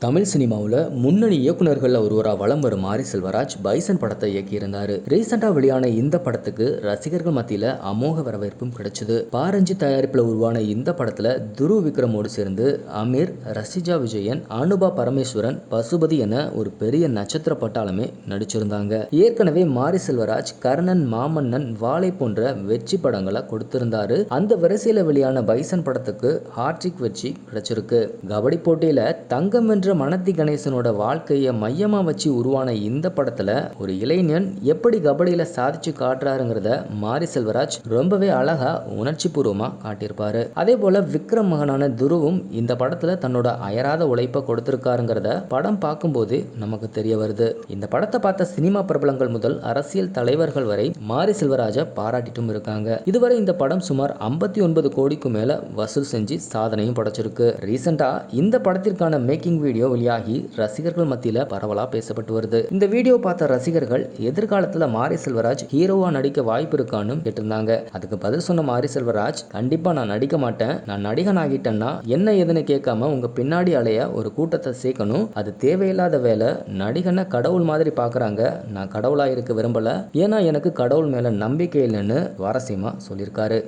தமிழ் சினிமாவில் முன்னணி இயக்குனர்களில் ஒருவராக வலம் வரும் மாரி செல்வராஜ் பைசன் படத்தை இயக்கியிருந்தார். ரீசெண்டாக வெளியான இந்த படத்துக்கு ரசிகர்கள் மத்தியில் அமோக வரவேற்பும் கிடைச்சது. பாரஞ்சித் தயாரிப்பில் உருவான இந்த படத்தில் துருவ் விக்ரமோடு சேர்ந்து அமீர், ரசிஜா விஜயன், அனுபா பரமேஸ்வரன், பசுபதி என ஒரு பெரிய நட்சத்திர பட்டாளமே நடிச்சிருந்தாங்க. ஏற்கனவே மாரி செல்வராஜ் கர்ணன், மாமன்னன், வாழை போன்ற வெற்றி படங்களை கொடுத்திருந்தாரு. அந்த வரிசையில் வெளியான பைசன் படத்துக்கு ஹாட்ரிக் வெற்றி கிடைச்சிருக்கு. கபடி போட்டியில தங்கம் வென்ற மனத்தி கணேசனோட வாழ்க்கையை மையமா வச்சு உருவான இந்த படத்துல ஒரு இளைஞன் எப்படி கபடியில சாதிச்சு காட்டுறாருங்கிறத மாரி செல்வராஜ் ரொம்பவே அழகா உணர்ச்சி பூர்வமா காட்டியிருப்பாரு. அதே போல விக்ரம் மகனான துருவும் இந்த படத்துல தன்னோட அயராத உழைப்பை கொடுத்திருக்காருங்கிறத படம் பார்க்கும்போது நமக்கு தெரிய வருது. இந்த படத்தை பார்த்த சினிமா பிரபலங்கள் முதல் அரசியல் தலைவர்கள் வரை மாரி செல்வராஜை பாராட்டிட்டும் இருக்காங்க. இதுவரை இந்த படம் சுமார் 59 கோடிக்கு மேல வசூல் செஞ்சு சாதனையும் படைச்சிருக்கு. ரீசெண்டா இந்த படத்திற்கான மேக்கிங் வீடியோ வெளியாகி ரசிகர்கள் மத்தியில பரவலா பேசப்பட்டு வருது. இந்த வீடியோ பார்த்த ரசிகர்கள் எதிர்காலத்துல மாரி செல்வராஜ் ஹீரோவா நடிக்க வாய்ப்பு இருக்கான்னு கேட்டிருந்தாங்க. அதுக்கு பதில் சொன்ன மாரி செல்வராஜ், கண்டிப்பா நான் நடிக்க மாட்டேன். நான் நடிகன் ஆகிட்டேன்னா என்ன ஏதுன்னு கேட்காம உங்க பின்னாடி அலைய ஒரு கூட்டத்தை சேர்க்கணும். அது தேவையில்லாத வேலை. நடிகனை கடவுள் மாதிரி பாக்குறாங்க. நான் கடவுளா இருக்க விரும்பல. ஏன்னா எனக்கு கடவுள் மேல நம்பிக்கை இல்லைன்னு சுவாரஸ்யமா சொல்லியிருக்காரு.